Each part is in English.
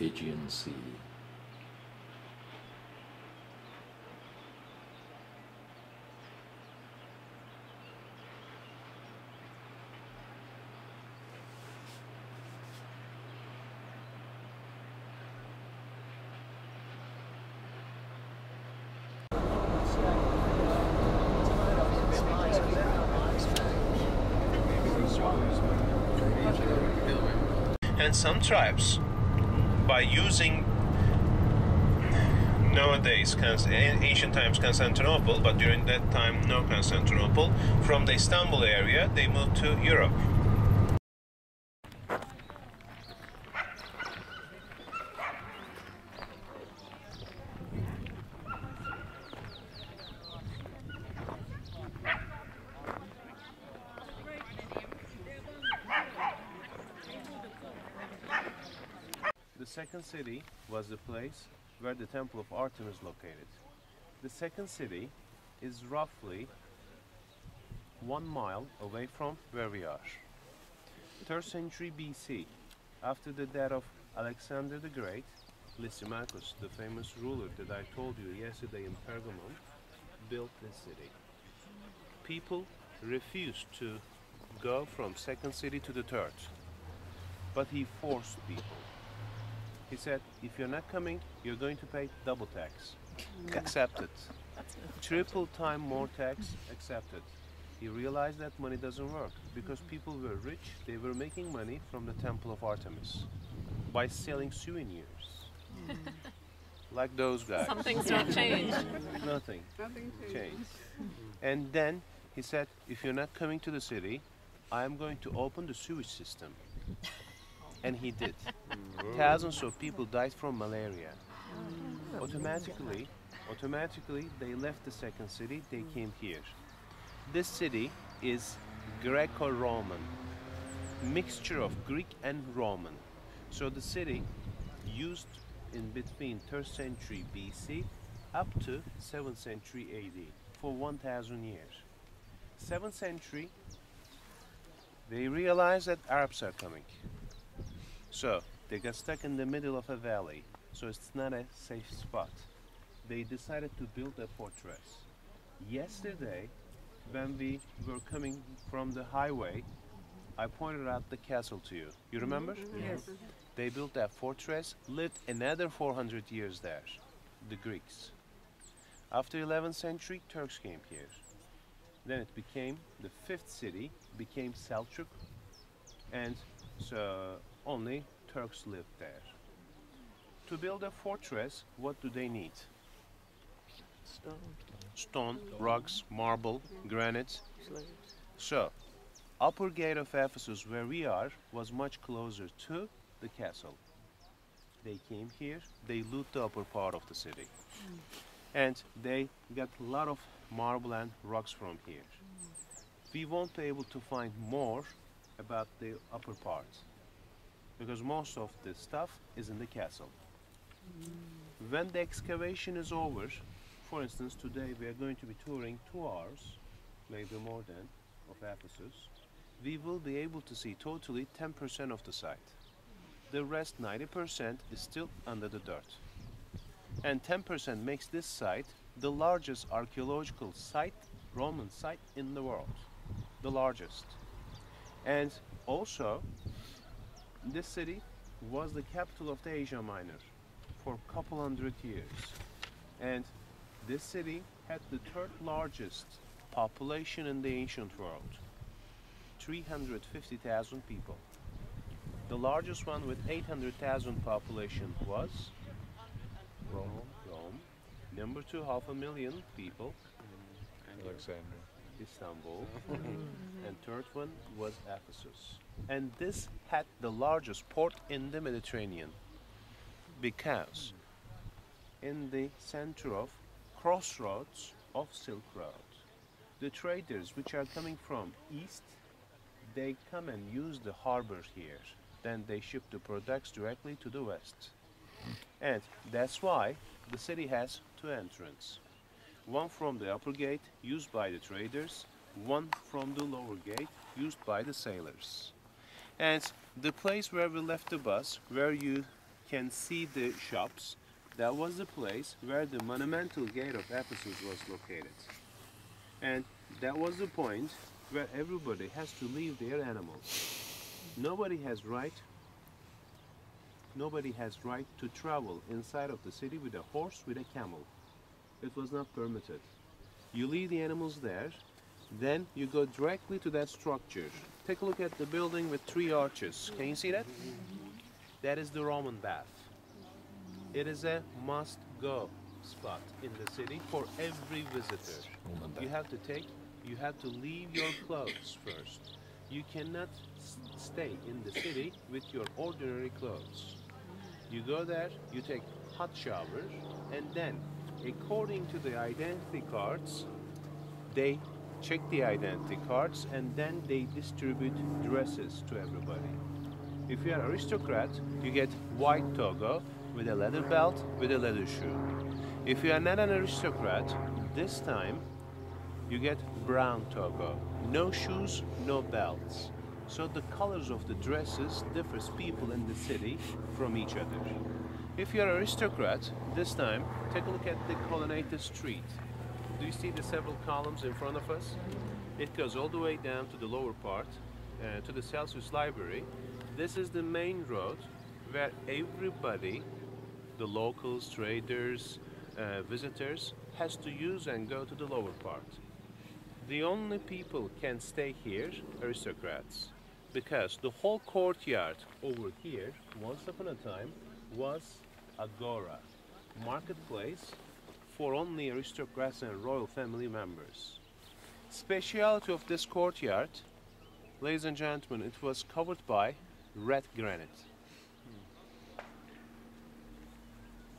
Aegean Sea. And some tribes, by using nowadays ancient times Constantinople, but during that time no Constantinople, from the Istanbul area they moved to Europe. The second city was the place where the Temple of Artemis is located. The second city is roughly 1 mile away from where we are. 3rd century BC, after the death of Alexander the Great, Lysimachus, the famous ruler that I told you yesterday in Pergamon, built this city. People refused to go from second city to the third, but he forced people. He said, if you're not coming, you're going to pay double tax. Accepted. Triple time more tax, accepted. He realized that money doesn't work because people were rich, they were making money from the Temple of Artemis by selling souvenirs. Like those guys. Some things don't change. Nothing changed. And then he said, if you're not coming to the city, I'm going to open the sewage system. And he did. Thousands of people died from malaria. Automatically, they left the second city, they came here. This city is Greco-Roman, mixture of Greek and Roman. So the city used in between 3rd century BC up to 7th century AD for 1000 years. 7th century, they realized that Arabs are coming. So they got stuck in the middle of a valley, so it's not a safe spot. They decided to build a fortress. Yesterday, when we were coming from the highway, I pointed out the castle to you. You remember? Yes. They built that fortress, lived another 400 years there, the Greeks. After 11th century, Turks came here. Then it became the 5th city, became Selçuk, and so only Turks lived there. To build a fortress, what do they need? Stone, rocks, marble, granite. So, upper gate of Ephesus, where we are, was much closer to the castle. They came here, they loot the upper part of the city. And they got a lot of marble and rocks from here. We won't be able to find more about the upper part, because most of the stuff is in the castle. When the excavation is over, for instance, today we are going to be touring 2 hours, maybe more than, of Ephesus. We will be able to see totally 10% of the site. The rest, 90%, is still under the dirt. And 10% makes this site the largest archaeological site, Roman site in the world. The largest. And also, this city was the capital of the Asia Minor for a couple hundred years. And this city had the 3rd largest population in the ancient world. 350,000 people. The largest one with 800,000 population was Rome. Number 2, 500,000 people. Alexandria. Istanbul. And 3rd one was Ephesus. And this had the largest port in the Mediterranean because in the center of crossroads of Silk Road, the traders which are coming from east, they come and use the harbor here. Then they ship the products directly to the west. And that's why the city has 2 entrances. One from the upper gate, used by the traders, one from the lower gate, used by the sailors. And the place where we left the bus, where you can see the shops. That was the place where the monumental gate of Ephesus was located. And that was the point where everybody has to leave their animals. Nobody has right to travel inside of the city with a horse, with a camel. It was not permitted. You leave the animals there, then you go directly to that structure. Take a look at the building with 3 arches. Can you see that? That is the Roman bath. It is a must-go spot in the city for every visitor. You have to leave your clothes first. You cannot stay in the city with your ordinary clothes. You go there, you take hot showers, and then, according to the identity cards, they check the identity cards and then they distribute dresses to everybody. If you are an aristocrat, you get white toga with a leather belt with a leather shoe. If you are not an aristocrat, this time you get brown toga. No shoes, no belts. So the colors of the dresses differs people in the city from each other. If you are an aristocrat, this time take a look at the colonnaded street. Do you see the several columns in front of us? It goes all the way down to the lower part, to the Celsius Library. This is the main road where everybody, the locals, traders, visitors, has to use and go to the lower part. The only people can stay here, aristocrats, because the whole courtyard over here, once upon a time, was agora, marketplace for only aristocrats and royal family members. Speciality of this courtyard, ladies and gentlemen, it was covered by red granite.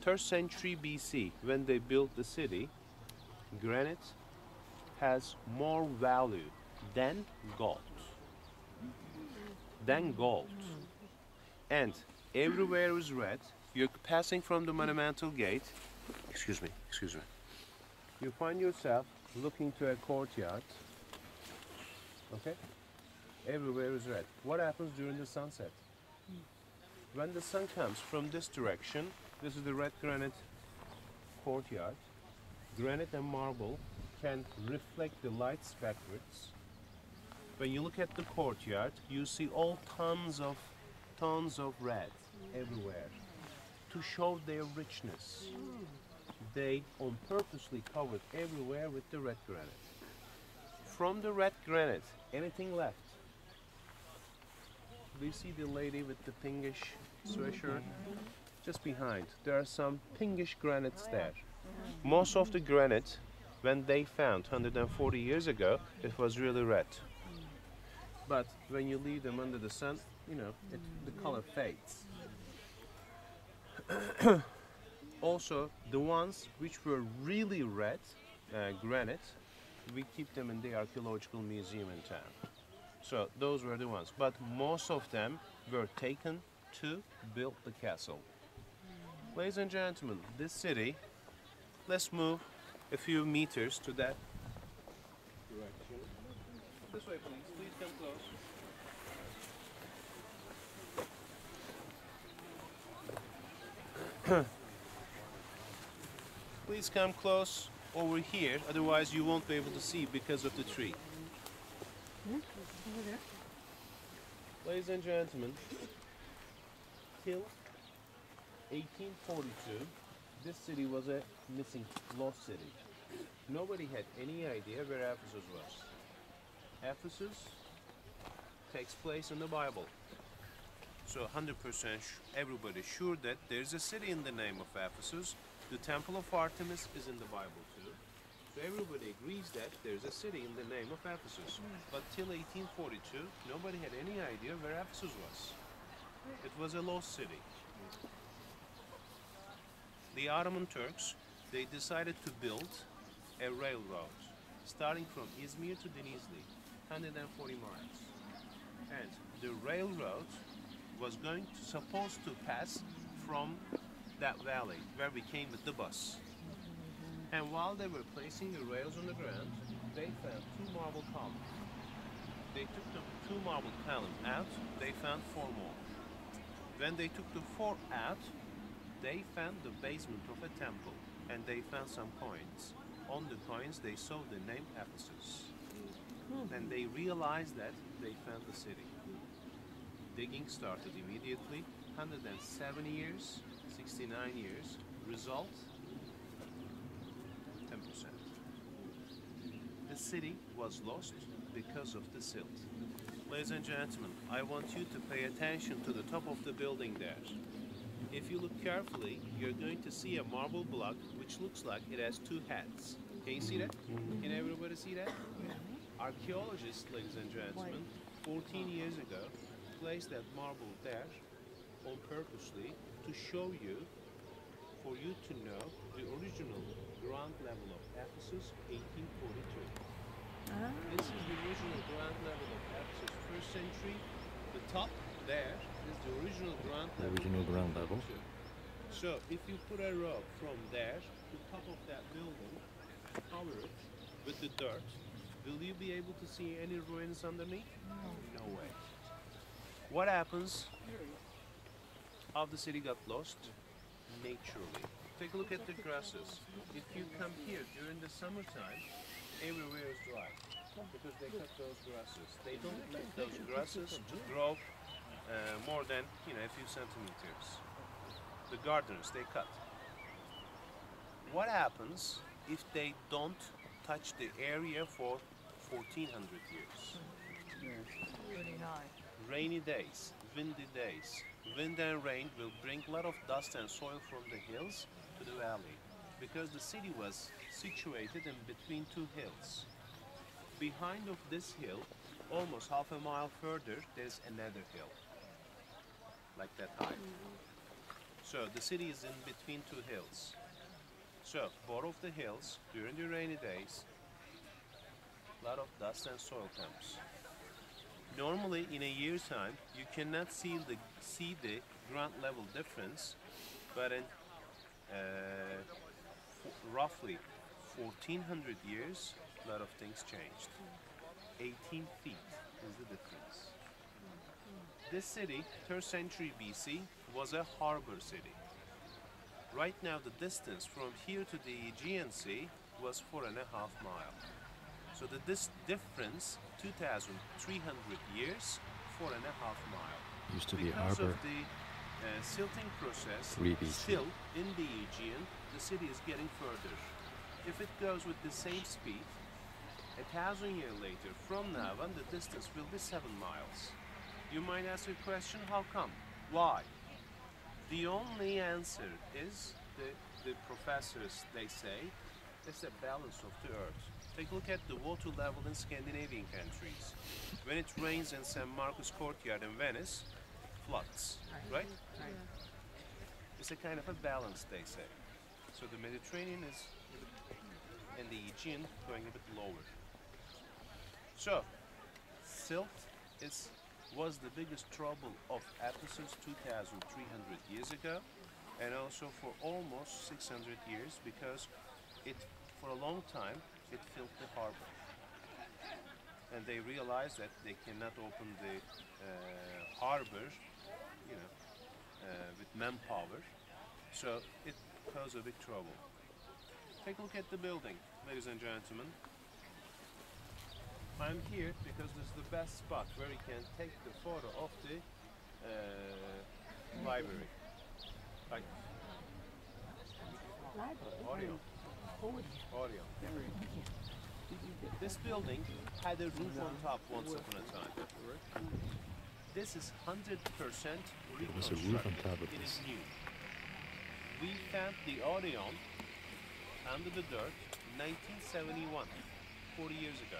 3rd century BC, when they built the city, granite has more value than gold. And everywhere is red. You're passing from the monumental gate. Excuse me. You find yourself looking to a courtyard. Okay? Everywhere is red. What happens during the sunset? When the sun comes from this direction, this is the red granite courtyard. Granite and marble can reflect the lights backwards. When you look at the courtyard, you see all tons of red everywhere to show their richness. They on purposely covered everywhere with the red granite. From the red granite, anything left? Do you see the lady with the pinkish sweatshirt? Just behind, there are some pinkish granites there. Most of the granite, when they found 140 years ago, it was really red. But when you leave them under the sun, the color fades. Also, the ones which were really red, granite, we keep them in the archaeological museum in town. So those were the ones. But most of them were taken to build the castle. Ladies and gentlemen, this city, let's move a few meters to that direction. This way, please. Please come close. Please come close over here, otherwise you won't be able to see because of the tree. Ladies and gentlemen, till 1842, this city was a missing, lost city. Nobody had any idea where Ephesus was. Ephesus takes place in the Bible. So 100% everybody's sure that there's a city in the name of Ephesus. The Temple of Artemis is in the Bible too. So everybody agrees that there's a city in the name of Ephesus. But till 1842, nobody had any idea where Ephesus was. It was a lost city. The Ottoman Turks, they decided to build a railroad starting from Izmir to Denizli, 140 miles. And the railroad was supposed to pass from that valley where we came with the bus. And while they were placing the rails on the ground, they found 2 marble columns. They took the 2 marble columns out, they found 4 more. When they took the 4 out, They found the basement of a temple, and they found some coins. On the coins, they saw the name Ephisus. And they realized that they found the city. Digging started immediately, 107 years, 69 years. Result, 10%. The city was lost because of the silt. Ladies and gentlemen, I want you to pay attention to the top of the building there. If you look carefully, you're going to see a marble block which looks like it has two heads. Can you see that? Can everybody see that? Archaeologists, ladies and gentlemen, 14 years ago, placed that marble there on purposely to show you, for you to know the original ground level of Ephesus, 1842. This is the original ground level of Ephesus, 1st century. The top there is the original ground level. So if you put a rope from there to the top of that building, cover it with the dirt, will you be able to see any ruins underneath? No way. What happens how the city got lost? Naturally. Take a look at the grasses. If you come here during the summertime, everywhere is dry because they cut those grasses. They don't let those grasses to grow more than a few centimeters. The gardeners, they cut. What happens if they don't touch the area for 1400 years? Rainy days, windy days. Wind and rain will bring a lot of dust and soil from the hills to the valley because the city was situated in between two hills. Behind of this hill, almost half a mile further, there's another hill, like that high. So the city is in between two hills. So both of the hills, during the rainy days, a lot of dust and soil comes. Normally, in a year's time, you cannot see the ground level difference, but in roughly 1400 years, a lot of things changed. 18 feet is the difference. This city, 3rd century BC, was a harbor city. Right now, the distance from here to the Aegean Sea was 4.5 miles. So this difference, 2,300 years, 4.5 miles. Used to be a Because harbor. of the silting process, 3 BC. still in the Aegean, the city is getting further. If it goes with the same speed, 1,000 years later, from now on, the distance will be 7 miles. You might ask a question, how come? Why? The only answer is, the professors, they say, it's the balance of the earth. Take a look at the water level in Scandinavian countries. When it rains in St. Marcus Courtyard in Venice, floods, right? It's a kind of a balance, they say. So the Mediterranean is, and the Aegean going a bit lower. So, silt was the biggest trouble of Ephesus 2,300 years ago, and also for almost 600 years, because for a long time, it filled the harbor. And they realized that they cannot open the harbor, with manpower. So it caused a big trouble. Take a look at the building, ladies and gentlemen. I'm here because this is the best spot where you can take the photo of the library. Like audio. Audio. This building had a roof on top once upon a time. This is 100% reconstructed. There was a roof on top of It this. is new. We found the Odeon under the dirt 1971, 41 years ago.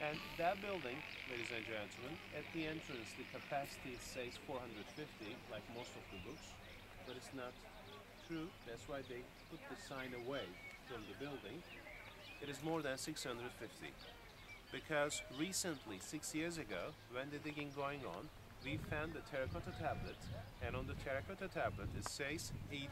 And that building, ladies and gentlemen, at the entrance the capacity says 450, like most of the books, but it's not true. That's why they put the sign away from the building. It is more than 650. Because recently, 6 years ago, when the digging going on, we found the terracotta tablet, and on the terracotta tablet it says 80